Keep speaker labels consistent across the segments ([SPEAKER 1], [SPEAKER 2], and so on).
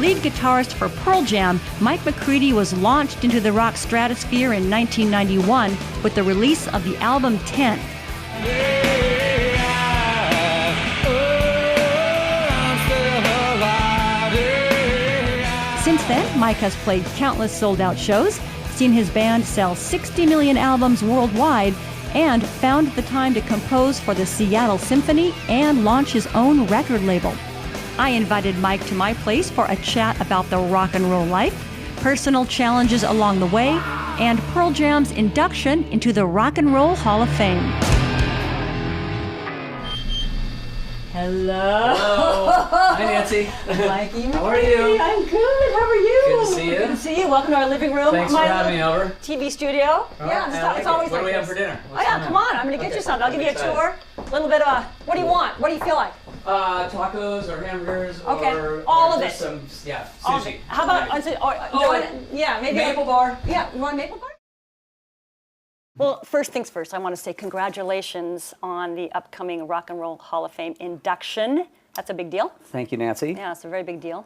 [SPEAKER 1] Lead guitarist for Pearl Jam, Mike McCready was launched into the rock stratosphere in 1991 with the release of the album 10. Since then, Mike has played countless sold-out shows, seen his band sell 60 million albums worldwide, and found the time to compose for the Seattle Symphony and launch his own record label. I invited Mike to my place for a chat about the rock and roll life, personal challenges along the way, and Pearl Jam's induction into the Rock and Roll Hall of Fame. Hello.
[SPEAKER 2] Hello. Hi, Nancy.
[SPEAKER 1] Mikey,
[SPEAKER 2] how are you?
[SPEAKER 1] I'm good. How are you?
[SPEAKER 2] Good to see you.
[SPEAKER 1] Good to see you. Welcome to our living room.
[SPEAKER 2] Thanks for having me over.
[SPEAKER 1] TV studio.
[SPEAKER 2] Yeah,
[SPEAKER 1] it's always
[SPEAKER 2] what do
[SPEAKER 1] like
[SPEAKER 2] we have
[SPEAKER 1] this.
[SPEAKER 2] for dinner?
[SPEAKER 1] Oh yeah, come on. I'm going to get you something. I'll give you a tour. A little bit of a, what do you want? What do you feel like?
[SPEAKER 2] Tacos or hamburgers or
[SPEAKER 1] all of
[SPEAKER 2] just
[SPEAKER 1] it.
[SPEAKER 2] some, yeah,
[SPEAKER 1] All of
[SPEAKER 2] sushi.
[SPEAKER 1] it. How about, yeah, maybe
[SPEAKER 2] maple bar?
[SPEAKER 1] Yeah, you want a maple bar? Well, first things first, I want to say congratulations on the upcoming Rock and Roll Hall of Fame induction. That's a big deal.
[SPEAKER 2] Thank you, Nancy.
[SPEAKER 1] Yeah, it's a very big deal.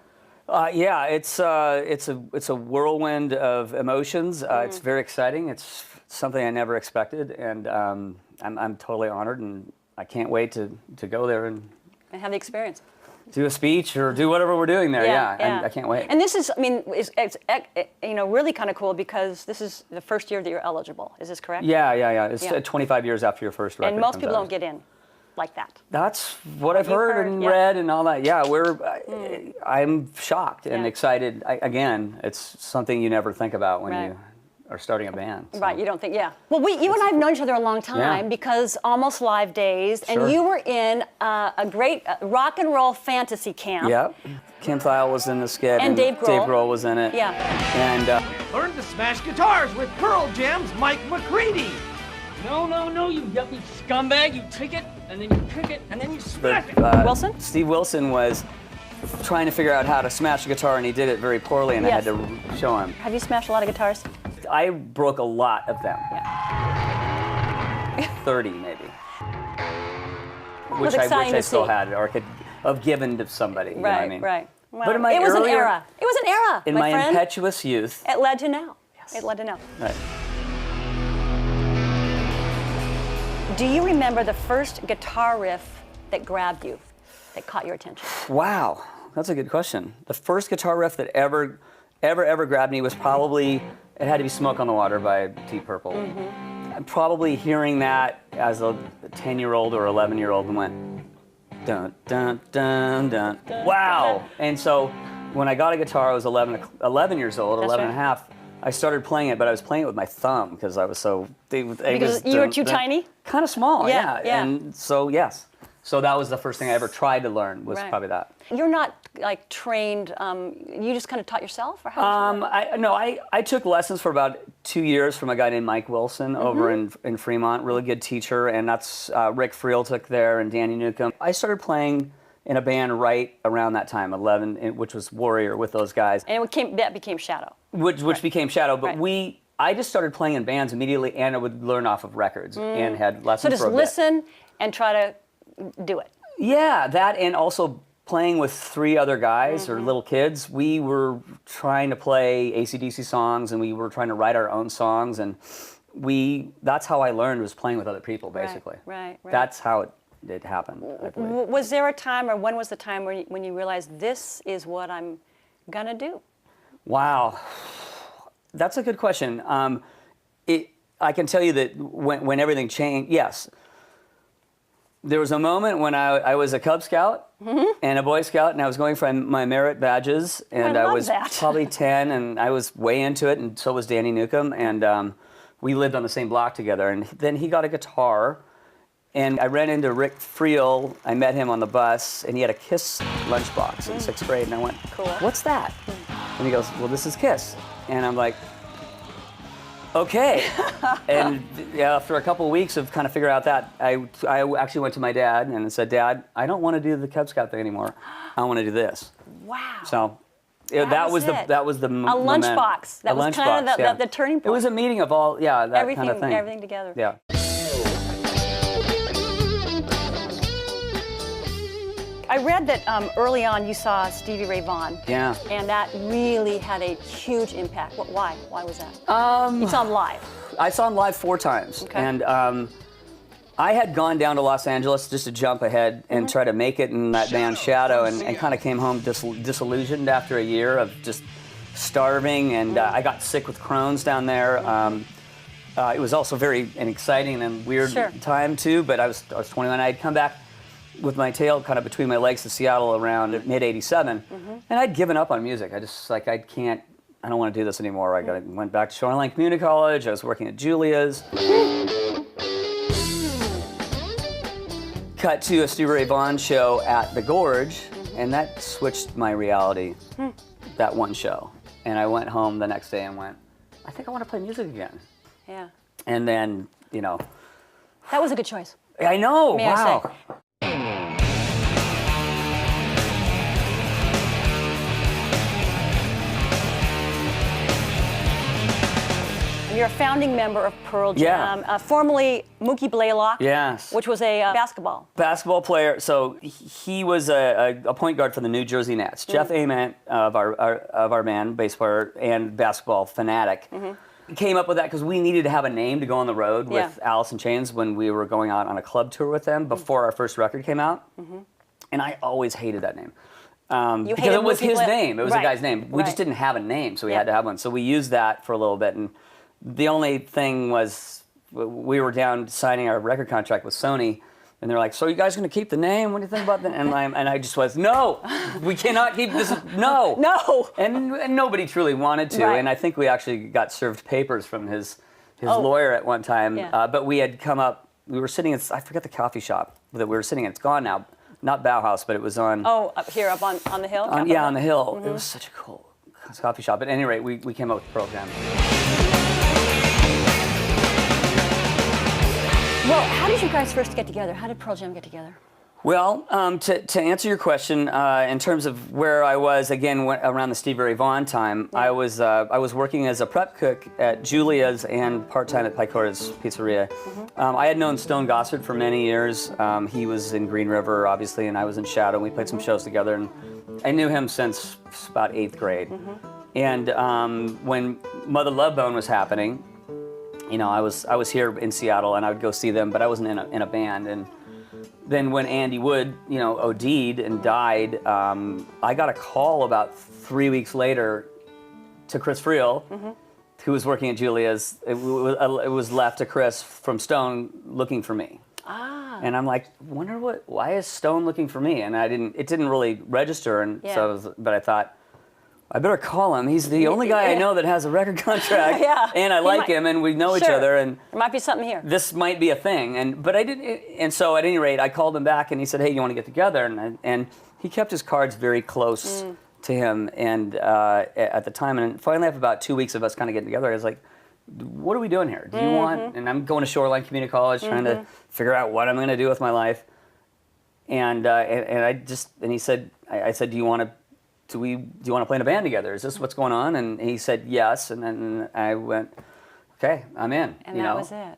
[SPEAKER 2] Yeah, it's a whirlwind of emotions. It's very exciting. It's something I never expected, and I'm totally honored, and I can't wait to go there and
[SPEAKER 1] have the experience.
[SPEAKER 2] Do a speech or do whatever we're doing there. Yeah. I can't wait.
[SPEAKER 1] And this is, I mean, it's really kind of cool because this is the first year that you're eligible. Is this correct?
[SPEAKER 2] Yeah. It's 25 years after your first record.
[SPEAKER 1] And most people don't get in like that.
[SPEAKER 2] That's what I've heard and read and all that. Yeah, I'm shocked and excited. Again, it's something you never think about when you are starting a band. So.
[SPEAKER 1] Right, you don't think, Well, you and I have known each other a long time because Almost Live Days, and you were in a great rock and roll fantasy camp.
[SPEAKER 2] Yep. Kim Thile was in the skit.
[SPEAKER 1] And Dave Grohl.
[SPEAKER 2] Dave Grohl was in it.
[SPEAKER 1] Yeah.
[SPEAKER 2] And
[SPEAKER 3] learn to smash guitars with Pearl Jam's Mike McCready.
[SPEAKER 4] No, you yuppie scumbag. You take it, and then you pick it, and then you smash it.
[SPEAKER 1] Wilson?
[SPEAKER 2] Steve Wilson was trying to figure out how to smash a guitar, and he did it very poorly, and I had to show him.
[SPEAKER 1] Have you smashed a lot of guitars?
[SPEAKER 2] I broke a lot of them.
[SPEAKER 1] Yeah.
[SPEAKER 2] 30 maybe.
[SPEAKER 1] Which
[SPEAKER 2] I wish I still had or could have given to somebody. You know what I mean?
[SPEAKER 1] Right. Well,
[SPEAKER 2] but in my
[SPEAKER 1] it was
[SPEAKER 2] earlier,
[SPEAKER 1] an era. It was an era,
[SPEAKER 2] in my
[SPEAKER 1] friend.
[SPEAKER 2] impetuous youth.
[SPEAKER 1] It led to now.
[SPEAKER 2] Yes.
[SPEAKER 1] It led to now.
[SPEAKER 2] Right.
[SPEAKER 1] Do you remember the first guitar riff that grabbed you, that caught your attention?
[SPEAKER 2] Wow, that's a good question. The first guitar riff that ever grabbed me was probably, it had to be Smoke on the Water by Deep Purple. I'm probably hearing that as a 10-year-old or 11-year-old and went, dun, dun, dun, dun. Wow. And so when I got a guitar, I was 11 years old, 11 and a half. I started playing it, but I was playing it with my thumb because I was so...
[SPEAKER 1] Because you were too tiny?
[SPEAKER 2] Kind of small, yeah.
[SPEAKER 1] And
[SPEAKER 2] so, yes. So that was the first thing I ever tried to learn was probably that.
[SPEAKER 1] You're not like trained, you just kind of taught yourself? Or how
[SPEAKER 2] I took lessons for about 2 years from a guy named Mike Wilson over in Fremont, really good teacher, and that's Rick Friel took there and Danny Newcomb. I started playing in a band right around that time, 11, which was Warrior with those guys.
[SPEAKER 1] And that became Shadow.
[SPEAKER 2] Which became Shadow, but I just started playing in bands immediately, and I would learn off of records and had lessons for a bit.
[SPEAKER 1] So just listen and try to do it.
[SPEAKER 2] Yeah, that and also playing with 3 other guys or little kids. We were trying to play AC/DC songs, and we were trying to write our own songs, and that's how I learned, was playing with other people, basically.
[SPEAKER 1] Right.
[SPEAKER 2] That's how it happened, I believe.
[SPEAKER 1] Was there a time, or when was the time when you realized this is what I'm gonna do?
[SPEAKER 2] Wow, that's a good question. I can tell you that when everything changed, yes. There was a moment when I was a Cub Scout and a Boy Scout, and I was going for my merit badges, and I was probably 10, and I was way into it, and so was Danny Newcomb, and we lived on the same block together. And then he got a guitar, and I ran into Rick Friel. I met him on the bus, and he had a Kiss lunchbox in 6th grade, and I went,
[SPEAKER 1] "Cool.
[SPEAKER 2] What's that?" And he goes, "Well, this is Kiss," and I'm like, okay. And after a couple of weeks of kind of figuring out that, I actually went to my dad and said, "Dad, I don't want to do the Cub Scout thing anymore. I want to do this."
[SPEAKER 1] Wow.
[SPEAKER 2] So that was the
[SPEAKER 1] lunchbox. That was kind of the turning point.
[SPEAKER 2] It was a meeting of all that kind of thing.
[SPEAKER 1] Everything together.
[SPEAKER 2] Yeah.
[SPEAKER 1] I read that early on you saw Stevie Ray Vaughan.
[SPEAKER 2] Yeah.
[SPEAKER 1] And that really had a huge impact. Why? Why was that? You saw him live.
[SPEAKER 2] I saw him live 4 times.
[SPEAKER 1] Okay.
[SPEAKER 2] And I had gone down to Los Angeles just to jump ahead and try to make it in that band Shadow, and kind of came home disillusioned after a year of just starving, and I got sick with Crohn's down there. It was also an exciting and weird time too, but I was 21. I had come back with my tail kind of between my legs to Seattle around mid-'87, and I'd given up on music. I just, like, I don't want to do this anymore. I went back to Shoreline Community College. I was working at Julia's. Cut to a Stevie Ray Vaughan show at the Gorge, and that switched my reality, that one show. And I went home the next day and went, I think I want to play music again.
[SPEAKER 1] Yeah.
[SPEAKER 2] And then, you know.
[SPEAKER 1] That was a good choice.
[SPEAKER 2] I know,
[SPEAKER 1] May
[SPEAKER 2] wow.
[SPEAKER 1] I say. You're a founding member of Pearl Jam, formerly Mookie Blaylock,
[SPEAKER 2] Yes.
[SPEAKER 1] which was a
[SPEAKER 2] basketball player. So he was a point guard for the New Jersey Nets. Jeff Ament of our band, bass player and basketball fanatic, came up with that because we needed to have a name to go on the road with Alice in Chains when we were going out on a club tour with them before our first record came out. And I always hated that name. Because it was his name. It was a guy's name. We just didn't have a name, so we had to have one. So we used that for a little bit. And the only thing was, we were down signing our record contract with Sony, and they're like, "So you guys going to keep the name? What do you think about that?" And I just was, "No, we cannot keep this. No,
[SPEAKER 1] No."
[SPEAKER 2] And nobody truly wanted to.
[SPEAKER 1] Right.
[SPEAKER 2] And I think we actually got served papers from his lawyer at one time.
[SPEAKER 1] Yeah.
[SPEAKER 2] But we had come up. We were sitting in, I forget the coffee shop that we were sitting in. It's gone now. Not Bauhaus, but it was on.
[SPEAKER 1] Oh, up here, up on the hill?
[SPEAKER 2] On the hill. It was such a cool coffee shop. But at any rate, we came up with Pearl Jam.
[SPEAKER 1] Well, how did you guys first get together? How did Pearl Jam get together?
[SPEAKER 2] Well, to answer your question, in terms of where I was, again, around the Stevie Ray Vaughan time, I was working as a prep cook at Julia's and part-time at Picora's Pizzeria. I had known Stone Gossard for many years. He was in Green River, obviously, and I was in Shadow. We played some shows together, and I knew him since about 8th grade. And when Mother Love Bone was happening, you know, I was here in Seattle, and I would go see them, but I wasn't in a band. And then when Andy Wood, you know, OD'd and died, I got a call about 3 weeks later to Chris Friel, who was working at Julia's. It was left to Chris from Stone looking for me. And I'm like, why is Stone looking for me? And it didn't really register. And so, but I thought, I better call him. He's the only guy I know that has a record contract, and I like him, and we know each other, and
[SPEAKER 1] there might be something here.
[SPEAKER 2] This might be a thing, but I didn't. And so, at any rate, I called him back, and he said, "Hey, you want to get together?" And he kept his cards very close to him, and at the time, and finally, after about 2 weeks of us kind of getting together, I was like, "What are we doing here? Do you want?" And I'm going to Shoreline Community College, trying to figure out what I'm going to do with my life, and he said, I said, "Do you want to play in a band together? Is this what's going on?" And he said yes, and then I went, okay, I'm in.
[SPEAKER 1] And that was it.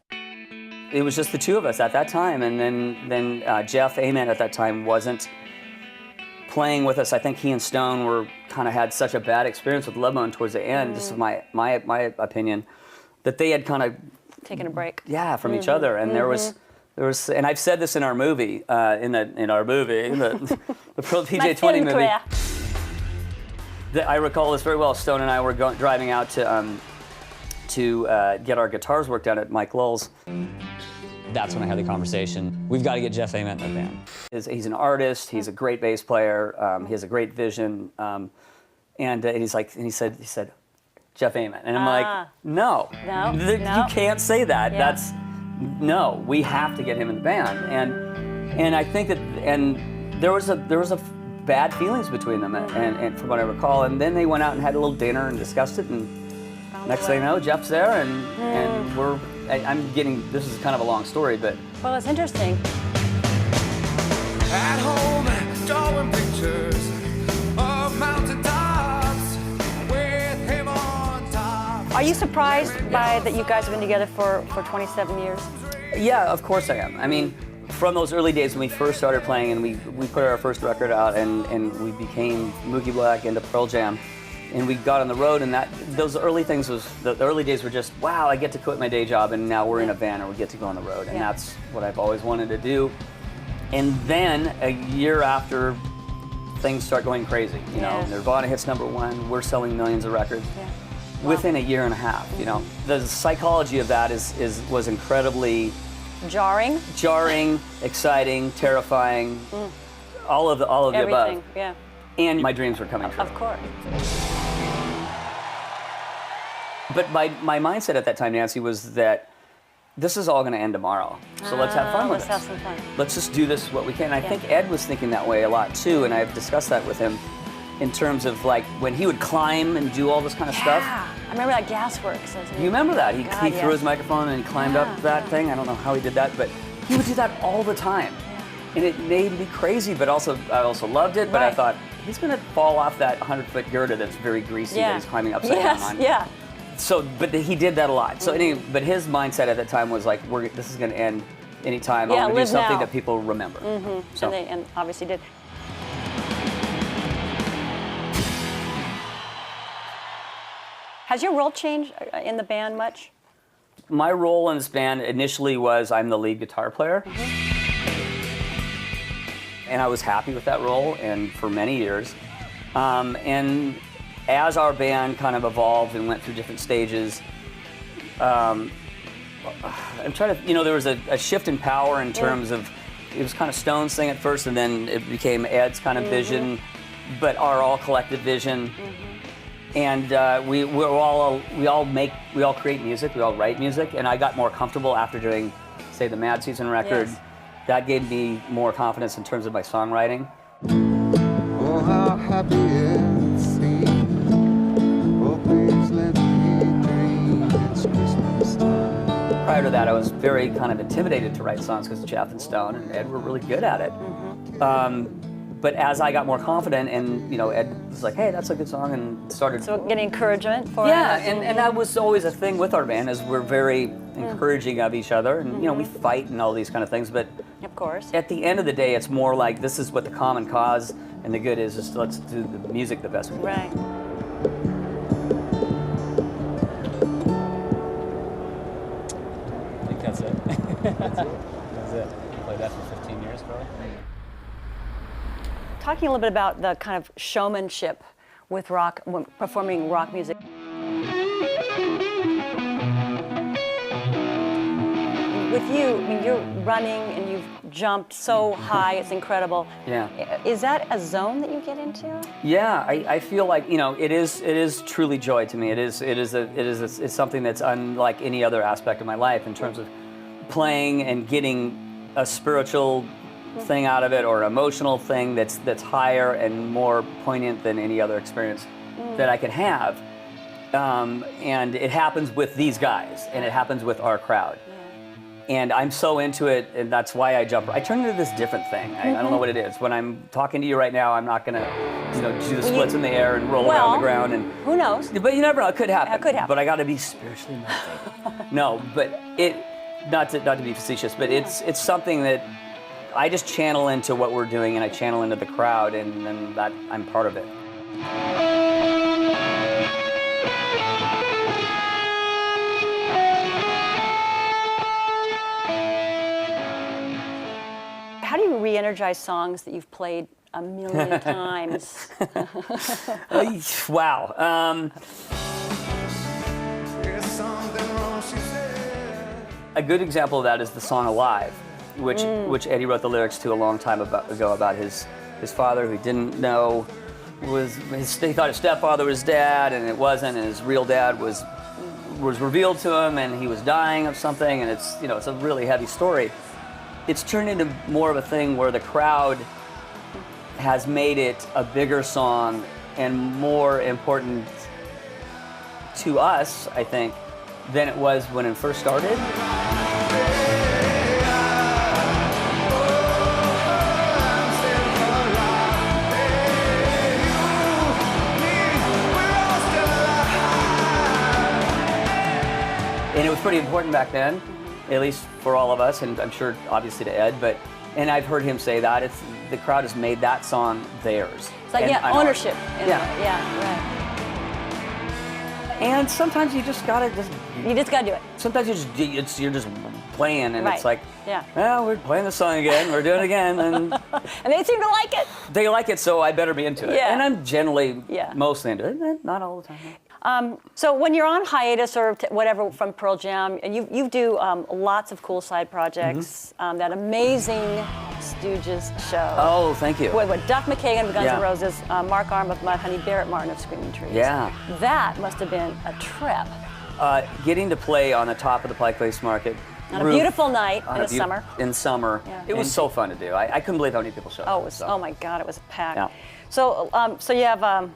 [SPEAKER 2] It was just the two of us at that time, and then Jeff Ament at that time wasn't playing with us. I think he and Stone were kind of had such a bad experience with Love Bone towards the end. This is my opinion, that they had kind of
[SPEAKER 1] taken a break.
[SPEAKER 2] Yeah, from each other, and there was, and I've said this in our movie, in our movie, the Pearl PJ20 movie.
[SPEAKER 1] Career.
[SPEAKER 2] I recall this very well. Stone and I were driving out to get our guitars worked out at Mike Lowell's. That's when I had the conversation. We've got to get Jeff Ament in the band. He's an artist. He's a great bass player. He has a great vision. And he said, Jeff Ament. And I'm like, no, you can't say that. That's no. We have to get him in the band. And I think that there was a bad feelings between them, and from what I recall, and then they went out and had a little dinner and discussed it, and next thing you know, Jeff's there, and I'm getting, this is kind of a long story, but
[SPEAKER 1] well, it's interesting.
[SPEAKER 5] At home, drawing pictures of mountain tops with him on top.
[SPEAKER 1] Are you surprised by that you guys have been together for 27 years?
[SPEAKER 2] Yeah, of course I am. I mean, from those early days when we first started playing and we put our first record out and we became Mookie Black into Pearl Jam, and we got on the road, and those early things the early days were just, wow, I get to quit my day job and now we're in a van and we get to go on the road, and that's what I've always wanted to do. And then a year after, things start going crazy. You know, Nirvana hits #1, we're selling millions of records. Within a year and a half, you know. The psychology of that was incredibly jarring, exciting, terrifying, all of the above.
[SPEAKER 1] Yeah.
[SPEAKER 2] And my dreams were coming true.
[SPEAKER 1] Of course.
[SPEAKER 2] But my mindset at that time, Nancy, was that this is all going to end tomorrow. So let's have fun with it.
[SPEAKER 1] Let's have some fun.
[SPEAKER 2] Let's just do this what we can. And I think Ed was thinking that way a lot too, and I've discussed that with him in terms of like when he would climb and do all this kind of stuff.
[SPEAKER 1] I remember that Gasworks.
[SPEAKER 2] You remember that? He threw his microphone and he climbed up that thing. I don't know how he did that, but he would do that all the time. And it made me crazy, but I also loved it. But I thought, he's going to fall off that 100-foot girder that's very greasy that he's climbing upside down on.
[SPEAKER 1] Yeah.
[SPEAKER 2] So, but he did that a lot. So, anyway, but his mindset at that time was like, this is going to end anytime. I'm going to do something that people remember. So.
[SPEAKER 1] And obviously did. Has your role changed in the band much?
[SPEAKER 2] My role in this band initially was I'm the lead guitar player. And I was happy with that role, and for many years. And as our band kind of evolved and went through different stages, I'm trying to, there was a shift in power in terms of, it was kind of Stone's thing at first, and then it became Ed's kind of vision, but our all collective vision. And we all create music, we all write music, and I got more comfortable after doing, say, the Mad Season record. That gave me more confidence in terms of my songwriting.
[SPEAKER 5] Oh, how happy it seems. Oh, please let me dream. It's Christmas time.
[SPEAKER 2] Prior to that, I was very kind of intimidated to write songs because Jeff and Stone and Ed were really good at it. But as I got more confident, and Ed was like, "Hey, that's a good song," and started.
[SPEAKER 1] So getting encouragement for it.
[SPEAKER 2] And that was always a thing with our band, is we're very encouraging of each other, and we fight and all these kind of things. But
[SPEAKER 1] of course,
[SPEAKER 2] at the end of the day, it's more like this is what the common cause and the good is. Just let's do the music the best we can.
[SPEAKER 1] Right.
[SPEAKER 2] I think that's it. That's it. Played that for 15 years, probably.
[SPEAKER 1] Talking a little bit about the kind of showmanship with rock, when performing rock music. With you, I mean, you're running and you've jumped so high, it's incredible.
[SPEAKER 2] Yeah.
[SPEAKER 1] Is that a zone that you get into?
[SPEAKER 2] Yeah, I feel like it is truly joy to me. It's something that's unlike any other aspect of my life in terms of playing and getting a spiritual thing out of it, or an emotional thing that's higher and more poignant than any other experience that I could have. And it happens with these guys, and it happens with our crowd. And I'm so into it, and that's why I jump. I turn into this different thing. I don't know what it is. When I'm talking to you right now, I'm not gonna, do the splits in the air and roll around the ground. And
[SPEAKER 1] who knows?
[SPEAKER 2] But you never know. It could happen.
[SPEAKER 1] It could happen.
[SPEAKER 2] But I got to be spiritually motivated. No, but not to be facetious, but it's something that I just channel into what we're doing, and I channel into the crowd, and that I'm part of it.
[SPEAKER 1] How do you re-energize songs that you've played a million times?
[SPEAKER 2] Wow.
[SPEAKER 5] There's something wrong, she said.
[SPEAKER 2] A good example of that is the song "Alive," which Eddie wrote the lyrics to a long time ago about his father, who he didn't know he thought his stepfather was dad, and it wasn't, and his real dad was revealed to him, and he was dying of something, and it's a really heavy story. It's turned into more of a thing where the crowd has made it a bigger song and more important to us, I think, than it was when it first started. And it was pretty important back then, at least for all of us, and I'm sure obviously to Ed, and I've heard him say that the crowd has made that song theirs.
[SPEAKER 1] It's like,
[SPEAKER 2] And
[SPEAKER 1] ownership.
[SPEAKER 2] Yeah.
[SPEAKER 1] Right.
[SPEAKER 2] And sometimes you just gotta
[SPEAKER 1] You just gotta do it.
[SPEAKER 2] sometimes you're just playing, and
[SPEAKER 1] Right.
[SPEAKER 2] it's like,
[SPEAKER 1] Yeah.
[SPEAKER 2] well, we're playing the song again, we're doing it again, and
[SPEAKER 1] And they seem to like it.
[SPEAKER 2] they like it, so I better be into it.
[SPEAKER 1] Yeah.
[SPEAKER 2] And I'm generally
[SPEAKER 1] Yeah.
[SPEAKER 2] mostly into it, not all the time.
[SPEAKER 1] So when you're on hiatus or whatever from Pearl Jam, and you do lots of cool side projects. That amazing Stooges show.
[SPEAKER 2] Oh, thank you.
[SPEAKER 1] With Duff McKagan of Guns N'
[SPEAKER 2] Yeah.
[SPEAKER 1] Roses, Mark Arm of Mudhoney, Barrett Martin of Screaming Trees.
[SPEAKER 2] Yeah.
[SPEAKER 1] That must have been a trip.
[SPEAKER 2] Getting to play on the top of the Pike Place Market
[SPEAKER 1] On a
[SPEAKER 2] roof
[SPEAKER 1] beautiful night
[SPEAKER 2] on
[SPEAKER 1] in
[SPEAKER 2] a
[SPEAKER 1] the summer.
[SPEAKER 2] In summer,
[SPEAKER 1] Yeah.
[SPEAKER 2] it was so fun to do. I couldn't believe how many people showed up.
[SPEAKER 1] Oh, it was, oh my God, it was packed.
[SPEAKER 2] Yeah.
[SPEAKER 1] So, so you have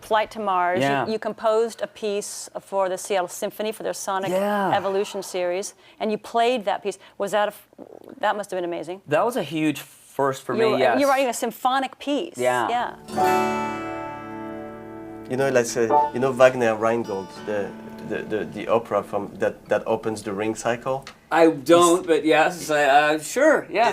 [SPEAKER 1] Flight to Mars.
[SPEAKER 2] Yeah.
[SPEAKER 1] You composed a piece for the Seattle Symphony for their Sonic
[SPEAKER 2] Yeah.
[SPEAKER 1] Evolution series, and you played that piece. Was that that must have been amazing?
[SPEAKER 2] That was a huge first for me. Yes.
[SPEAKER 1] You're writing a symphonic piece.
[SPEAKER 2] Yeah.
[SPEAKER 1] Yeah.
[SPEAKER 6] You know, like Wagner Rheingold, the opera from that opens the Ring cycle.
[SPEAKER 2] I don't, but yes, sure, yeah.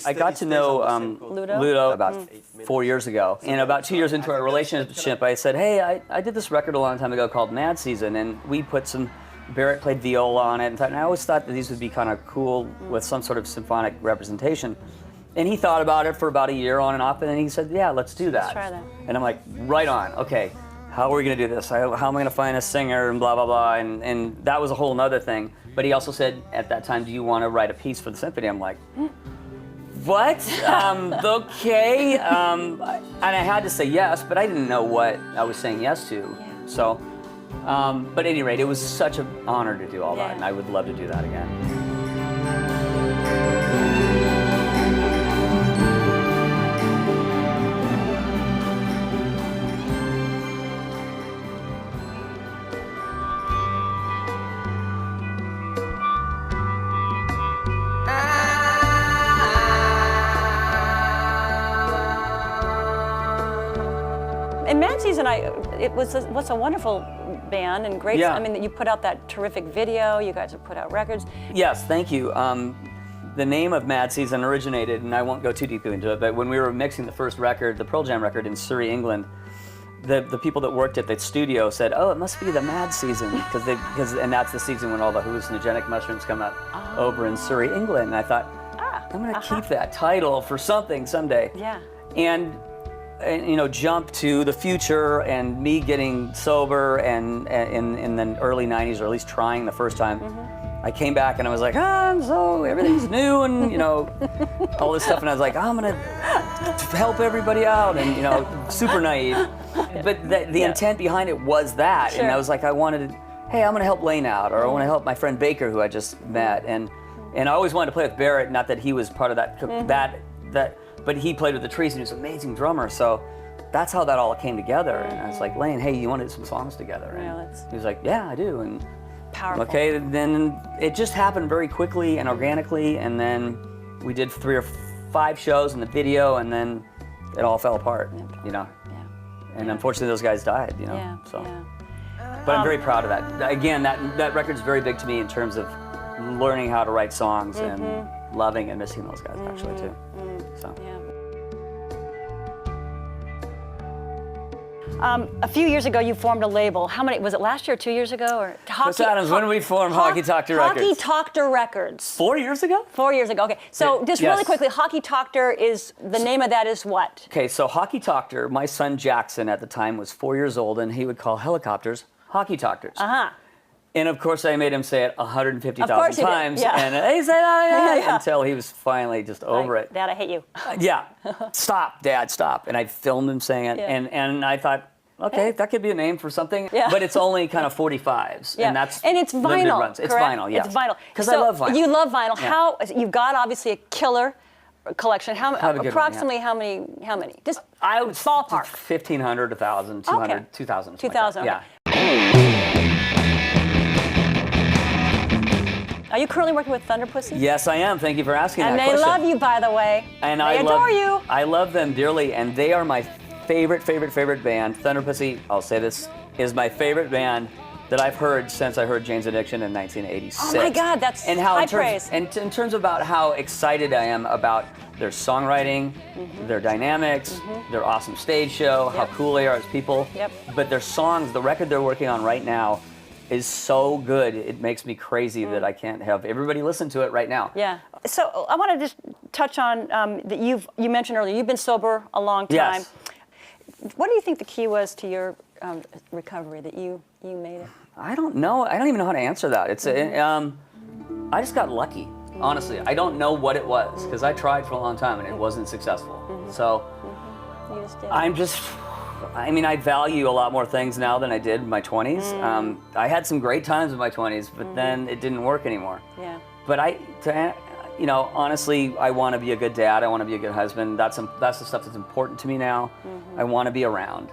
[SPEAKER 2] I got to know
[SPEAKER 1] Ludo?
[SPEAKER 2] about 4 years ago, and about 2 years into our relationship, I said, hey, I did this record a long time ago called Mad Season, and we put some, Barrett played viola on it, and I always thought that these would be kind of cool with some sort of symphonic representation. And he thought about it for about a year on and off, and then he said, yeah, let's do that.
[SPEAKER 1] Let's try that.
[SPEAKER 2] And I'm like, right on, okay. How are we gonna do this? How am I gonna find a singer and blah, blah, blah, and that was a whole nother thing. But he also said at that time, do you wanna write a piece for the symphony? I'm like, what? Okay. And I had to say yes, but I didn't know what I was saying yes to.
[SPEAKER 1] Yeah.
[SPEAKER 2] So, but at any rate, it was such an honor to do all
[SPEAKER 1] Yeah.
[SPEAKER 2] that, and I would love to do that again.
[SPEAKER 1] And Mad Season, it was what's a wonderful band and great.
[SPEAKER 2] Yeah.
[SPEAKER 1] I mean, you put out that terrific video. You guys have put out records.
[SPEAKER 2] Yes, thank you. The name of Mad Season originated, and I won't go too deeply into it, but when we were mixing the first record, the Pearl Jam record in Surrey, England, the people that worked at the studio said, oh, it must be the Mad Season, and that's the season when all the hallucinogenic mushrooms come out over in Surrey, England. And I thought, I'm gonna keep that title for something someday.
[SPEAKER 1] Yeah.
[SPEAKER 2] And you know, jump to the future and me getting sober and in the early 90s, or at least trying the first time. I came back and I was like, so everything's new and, you know, all this stuff. And I was like, I'm gonna help everybody out and, you know, super naive. But the intent behind it was that.
[SPEAKER 1] Sure.
[SPEAKER 2] And I was like, hey, I'm gonna help Lane out, or I wanna help my friend Baker, who I just met. And I always wanted to play with Barrett, not that he was part of that, but he played with the Trees and he was an amazing drummer. So that's how that all came together. And I was like, Lane, hey, you want to do some songs together? And
[SPEAKER 1] Yeah,
[SPEAKER 2] he was like, yeah, I do. And
[SPEAKER 1] Powerful.
[SPEAKER 2] okay, then it just happened very quickly and organically, and then we did 3 or 5 shows in the video, and then it all fell apart, you know.
[SPEAKER 1] Yeah.
[SPEAKER 2] And unfortunately, those guys died, you know.
[SPEAKER 1] Yeah.
[SPEAKER 2] So,
[SPEAKER 1] Yeah.
[SPEAKER 2] but I'm very proud of that. Again, that record's very big to me in terms of learning how to write songs and loving and missing those guys actually too. So.
[SPEAKER 1] Yeah. A few years ago, you formed a label. How many, was it last year or 2 years ago? Or
[SPEAKER 2] Chris Adams, when did we form Hockey Talkter Records?
[SPEAKER 1] Hockey Talkter Records.
[SPEAKER 2] 4 years ago?
[SPEAKER 1] 4 years ago, okay. So just really
[SPEAKER 2] Yes.
[SPEAKER 1] quickly, Hockey Talkter is, the name of that is what?
[SPEAKER 2] Okay, so Hockey Talkter, my son Jackson at the time was 4 years old, and he would call helicopters Hockey Talkters.
[SPEAKER 1] Uh-huh.
[SPEAKER 2] And of course, I made him say it
[SPEAKER 1] Of course
[SPEAKER 2] 150,000
[SPEAKER 1] you did,
[SPEAKER 2] times,
[SPEAKER 1] yeah.
[SPEAKER 2] and he said, oh,
[SPEAKER 1] Yeah.
[SPEAKER 2] until he was finally just over
[SPEAKER 1] Like,
[SPEAKER 2] it.
[SPEAKER 1] Dad, I hate you.
[SPEAKER 2] Yeah, stop, Dad, stop. And I filmed him saying it,
[SPEAKER 1] Yeah.
[SPEAKER 2] and I thought, okay, that could be a name for something.
[SPEAKER 1] Yeah.
[SPEAKER 2] But it's only kind of 45s,
[SPEAKER 1] Yeah.
[SPEAKER 2] and that's
[SPEAKER 1] and it's
[SPEAKER 2] limited
[SPEAKER 1] vinyl,
[SPEAKER 2] runs. It's
[SPEAKER 1] correct?
[SPEAKER 2] vinyl, yes.
[SPEAKER 1] It's vinyl.
[SPEAKER 2] Because
[SPEAKER 1] So
[SPEAKER 2] I love vinyl.
[SPEAKER 1] You love vinyl.
[SPEAKER 2] Yeah.
[SPEAKER 1] How, you've got obviously a killer collection. How,
[SPEAKER 2] Have a good one,
[SPEAKER 1] approximately how many? Just
[SPEAKER 2] I would
[SPEAKER 1] ballpark.
[SPEAKER 2] 1,500, 1,000, 200,
[SPEAKER 1] Okay.
[SPEAKER 2] 2,000.
[SPEAKER 1] 2,000,
[SPEAKER 2] Yeah.
[SPEAKER 1] Are you currently working with Thunder Pussy?
[SPEAKER 2] Yes, I am. Thank you for asking
[SPEAKER 1] And
[SPEAKER 2] that
[SPEAKER 1] they
[SPEAKER 2] question.
[SPEAKER 1] love you, by the way.
[SPEAKER 2] And
[SPEAKER 1] they
[SPEAKER 2] I
[SPEAKER 1] adore you.
[SPEAKER 2] I love them dearly, and they are my favorite band. Thunder Pussy, I'll say this, is my favorite band that I've heard since I heard Jane's Addiction in 1986.
[SPEAKER 1] Oh my God, that's
[SPEAKER 2] and how
[SPEAKER 1] high
[SPEAKER 2] in terms,
[SPEAKER 1] praise.
[SPEAKER 2] And in terms about how excited I am about their songwriting, their dynamics, their awesome stage show, how cool they are as people.
[SPEAKER 1] Yep.
[SPEAKER 2] But their songs, the record they're working on right now, is so good. It makes me crazy that I can't have everybody listen to it right now.
[SPEAKER 1] Yeah. So I want to just touch on that you mentioned earlier. You've been sober a long time.
[SPEAKER 2] Yes.
[SPEAKER 1] What do you think the key was to your recovery, that you made it?
[SPEAKER 2] I don't know. I don't even know how to answer that. It's I just got lucky. Honestly, I don't know what it was because I tried for a long time and it wasn't successful. So
[SPEAKER 1] You just did.
[SPEAKER 2] I mean, I value a lot more things now than I did in my 20s. I had some great times in my 20s, but then it didn't work anymore.
[SPEAKER 1] Yeah.
[SPEAKER 2] But honestly, I want to be a good dad. I want to be a good husband. That's the stuff that's important to me now. I want to be around.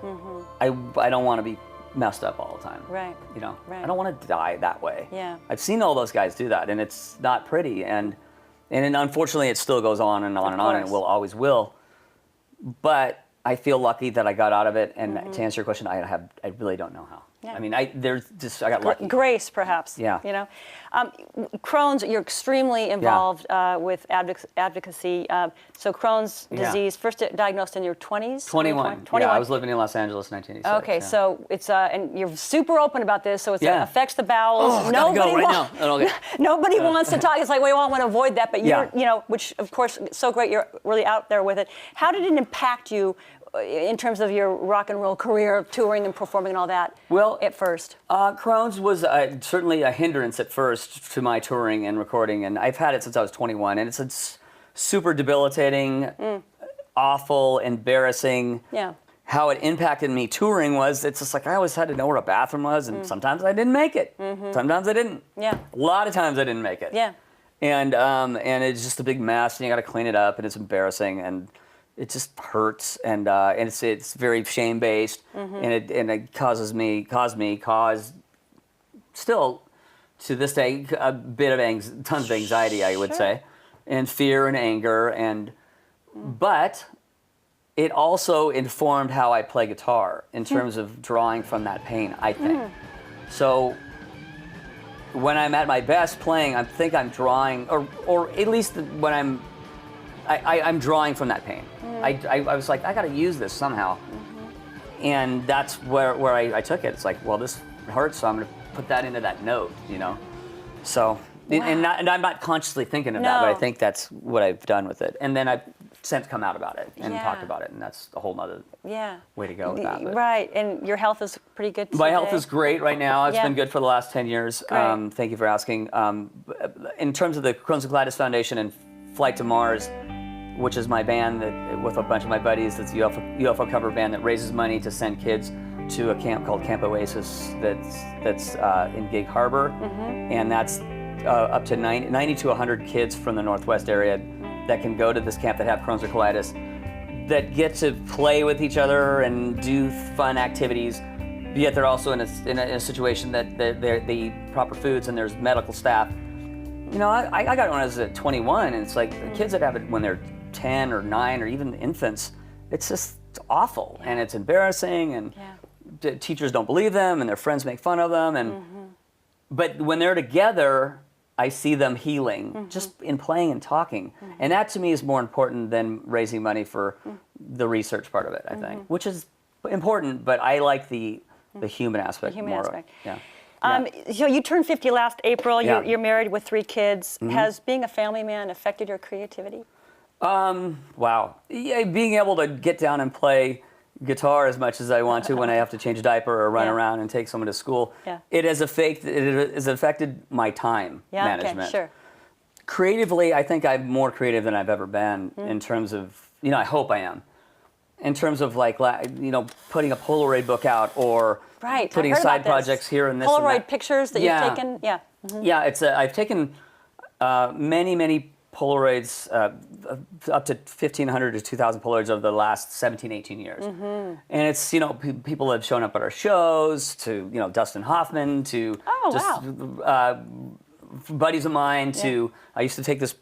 [SPEAKER 2] I don't want to be messed up all the time.
[SPEAKER 1] Right. Right.
[SPEAKER 2] I don't want to die that way.
[SPEAKER 1] Yeah.
[SPEAKER 2] I've seen all those guys do that, and it's not pretty. And unfortunately, it still goes on and on and on, and it will always will. But I feel lucky that I got out of it. And to answer your question, I really don't know how.
[SPEAKER 1] Yeah.
[SPEAKER 2] I mean, I got lucky.
[SPEAKER 1] Grace, perhaps.
[SPEAKER 2] Yeah.
[SPEAKER 1] Crohn's, you're extremely involved with advocacy. So Crohn's disease, first diagnosed in your 20s?
[SPEAKER 2] 21. Yeah, I was living in Los Angeles in 1986.
[SPEAKER 1] Okay,
[SPEAKER 2] yeah.
[SPEAKER 1] So it's, and you're super open about this, so it affects the bowels.
[SPEAKER 2] Oh, I gotta go right now. Oh, okay.
[SPEAKER 1] Nobody wants to talk. It's like, we all want to avoid that, but you're, which of course, so great, you're really out there with it. How did it impact you in terms of your rock and roll career, touring and performing and all that? Well, at first,
[SPEAKER 2] Crohn's was certainly a hindrance at first to my touring and recording, and I've had it since I was 21, and it's super debilitating, awful, embarrassing.
[SPEAKER 1] Yeah.
[SPEAKER 2] How it impacted me touring was, it's just like I always had to know where a bathroom was, and sometimes I didn't make it. Sometimes I didn't.
[SPEAKER 1] Yeah.
[SPEAKER 2] A lot of times I didn't make it.
[SPEAKER 1] Yeah.
[SPEAKER 2] And it's just a big mess, and you got to clean it up, and it's embarrassing, and it just hurts, and it's very shame based, and it caused still to this day a bit of tons of anxiety, I would say, and fear and anger, but it also informed how I play guitar in terms of drawing from that pain, I think. So when I'm at my best playing, I think I'm drawing, or at least when I'm drawing from that pain. I was like, I got to use this somehow, and that's where I took it. It's like, well, this hurts, so I'm going to put that into that note, So, and I'm not consciously thinking of that, but I think that's what I've done with it. And then I've since come out about it and talked about it, and that's a whole nother way to go with that. But
[SPEAKER 1] right, and your health is pretty good today?
[SPEAKER 2] My health is great right now. It's been good for the last 10 years. Thank you for asking. In terms of the Crohn's and Colitis Foundation and Flight to Mars, which is my band that, with a bunch of my buddies, that's a UFO cover band that raises money to send kids to a camp called Camp Oasis that's in Gig Harbor, and that's up to 90 to 100 kids from the Northwest area that can go to this camp that have Crohn's or colitis, that get to play with each other and do fun activities, yet they're also in a situation that they eat proper foods and there's medical staff. I got it when I was at 21, and it's like the kids that have it when they're 10 or 9 or even infants, it's just awful, and it's embarrassing, and the teachers don't believe them, and their friends make fun of them, but when they're together, I see them healing just in playing and talking, and that to me is more important than raising money for the research part of it, I think, which is important, but I like the human aspect more.
[SPEAKER 1] So you turned 50 last April. You're married with 3 kids. Has being a family man affected your creativity?
[SPEAKER 2] Wow. Yeah, being able to get down and play guitar as much as I want to when I have to change a diaper or run around and take someone to school, it has affected my time management. Okay, sure. Creatively, I think I'm more creative than I've ever been in terms of, I hope I am, in terms of putting a Polaroid book out or putting side projects here and this
[SPEAKER 1] Polaroid
[SPEAKER 2] and that.
[SPEAKER 1] pictures that you've taken? Yeah.
[SPEAKER 2] Yeah, I've taken many Polaroids, up to 1,500 to 2,000 Polaroids over the last 17, 18 years. And it's, people have shown up at our shows, to, Dustin Hoffman, to buddies of mine, to, I used to take this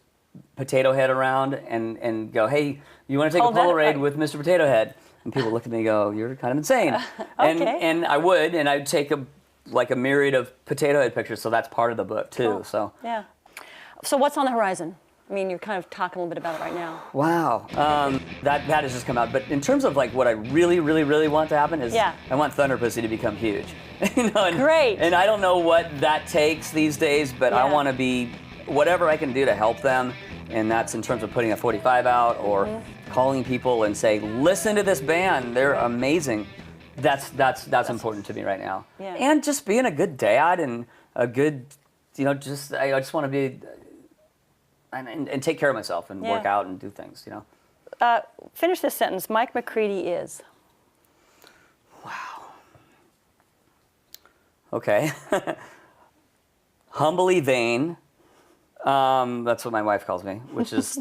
[SPEAKER 2] potato head around and go, hey, you want to take a Polaroid with Mr. Potato Head? And people look at me and go, you're kind of insane. And I would, and I'd take like a myriad of potato head pictures, so that's part of the book too.
[SPEAKER 7] Cool.
[SPEAKER 2] So
[SPEAKER 7] Yeah. So what's on the horizon? I mean, you're kind of talking a little bit about it right now.
[SPEAKER 2] wow, that has just come out. But in terms of like what I really, really, really want to happen is
[SPEAKER 7] Yeah.
[SPEAKER 2] I want Thunder Pussy to become huge. You know, and,
[SPEAKER 7] Great.
[SPEAKER 2] And I don't know what that takes these days, but I
[SPEAKER 7] Yeah.
[SPEAKER 2] want to be whatever I can do to help them. And that's in terms of putting a 45 out or calling people and say, listen to this band, they're amazing. That's important to me right now.
[SPEAKER 7] Yeah.
[SPEAKER 2] And just being a good dad and a good, you know, I just want to be and take care of myself and work
[SPEAKER 7] Yeah.
[SPEAKER 2] out and do things, you know.
[SPEAKER 7] Finish this sentence. Mike McCready is.
[SPEAKER 2] Okay. Humbly vain. That's what my wife calls me, which is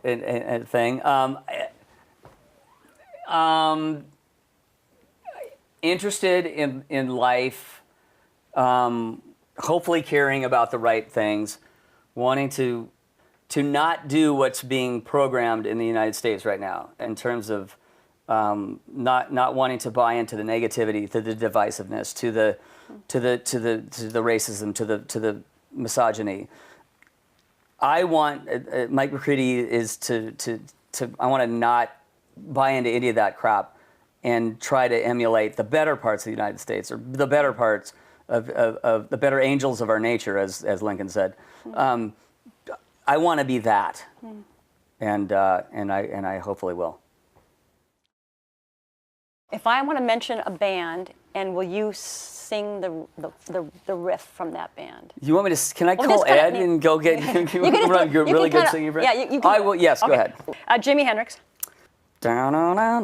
[SPEAKER 2] a thing. Interested in life, hopefully caring about the right things, wanting to not do what's being programmed in the United States right now in terms of not wanting to buy into the negativity, to the divisiveness, to the racism, to the misogyny. I want Mike McCready is to I want to not buy into any of that crap and try to emulate the better parts of the United States, or the better parts of the better angels of our nature, as Lincoln said. I want to be that, and I hopefully will.
[SPEAKER 7] If I want to mention a band, and will you sing the riff from that band?
[SPEAKER 2] You want me to? Can I
[SPEAKER 7] Well,
[SPEAKER 2] call
[SPEAKER 7] just kinda-
[SPEAKER 2] Ed and go get
[SPEAKER 7] You can just
[SPEAKER 2] you're
[SPEAKER 7] do-
[SPEAKER 2] really
[SPEAKER 7] you can
[SPEAKER 2] good
[SPEAKER 7] kinda-
[SPEAKER 2] singing?
[SPEAKER 7] Yeah, you can.
[SPEAKER 2] I will. Yes, go
[SPEAKER 7] Okay.
[SPEAKER 2] ahead.
[SPEAKER 7] Jimi Hendrix.
[SPEAKER 2] Down, down, down,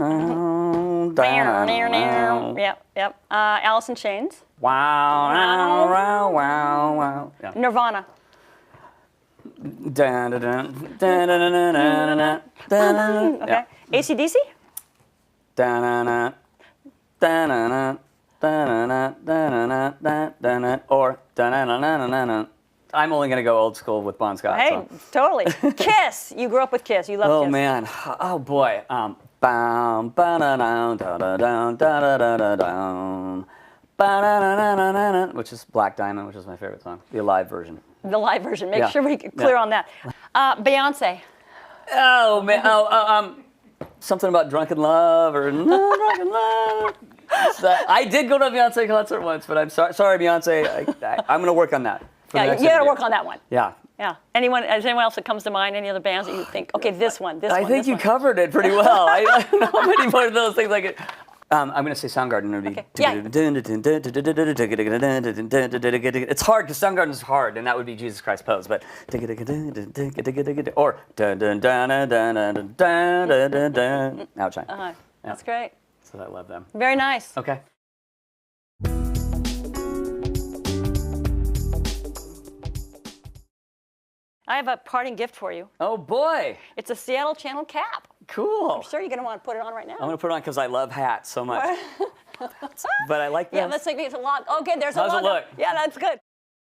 [SPEAKER 2] down, down.
[SPEAKER 7] Yep. Alice in Chains.
[SPEAKER 2] Wow, wow, wow, wow, wow. Yeah.
[SPEAKER 7] Nirvana.
[SPEAKER 2] Dun, dun, dun, dun, dun, dun, dun, dun, dun.
[SPEAKER 7] Okay.
[SPEAKER 2] Yeah.
[SPEAKER 7] AC/DC.
[SPEAKER 2] Dun, dun, dun, dun, dun, dun, dun, dun, dun, dun, dun, dun, or dun, dun, dun, dun, dun, dun. I'm only going to go old school with Bon Scott.
[SPEAKER 7] Hey,
[SPEAKER 2] So.
[SPEAKER 7] totally. Kiss. You grew up with Kiss. You love
[SPEAKER 2] Oh
[SPEAKER 7] Kiss.
[SPEAKER 2] man, oh boy. Bam, ba-da-dum, da-da-dum, da-da-da-da-dum, ba-da-da-da-da-da, which is Black Diamond, which is my favorite song, the live version.
[SPEAKER 7] The live version. Make
[SPEAKER 2] Yeah.
[SPEAKER 7] sure we're clear on that. Beyonce.
[SPEAKER 2] Oh man, something about drunken love or no drunken love. I did go to a Beyonce concert once, but I'm sorry, Beyonce. I'm going to work on that. for the
[SPEAKER 7] Yeah,
[SPEAKER 2] next
[SPEAKER 7] you got to
[SPEAKER 2] interview.
[SPEAKER 7] work on that one.
[SPEAKER 2] Yeah.
[SPEAKER 7] Yeah. Is anyone else that comes to mind? Any other bands that you think? Okay, this one.
[SPEAKER 2] I think you covered it pretty well. I don't know how many more of those things I could. I'm going to say Soundgarden.
[SPEAKER 7] Okay. Yeah.
[SPEAKER 2] It's hard because Soundgarden is hard, and that would be Jesus Christ Pose. But or outshine.
[SPEAKER 7] That's great.
[SPEAKER 2] So I love them.
[SPEAKER 7] Very nice.
[SPEAKER 2] Okay.
[SPEAKER 7] I have a parting gift for you.
[SPEAKER 2] Oh boy,
[SPEAKER 7] It's a Seattle Channel cap.
[SPEAKER 2] cool.
[SPEAKER 7] I'm sure you're going to want to put it on right now.
[SPEAKER 2] I'm going to put it on because I love hats so much. But I like
[SPEAKER 7] Yeah,
[SPEAKER 2] this.
[SPEAKER 7] let's make it a lot. Okay, there's a
[SPEAKER 2] How's it
[SPEAKER 7] logo.
[SPEAKER 2] look?
[SPEAKER 7] Yeah, that's good.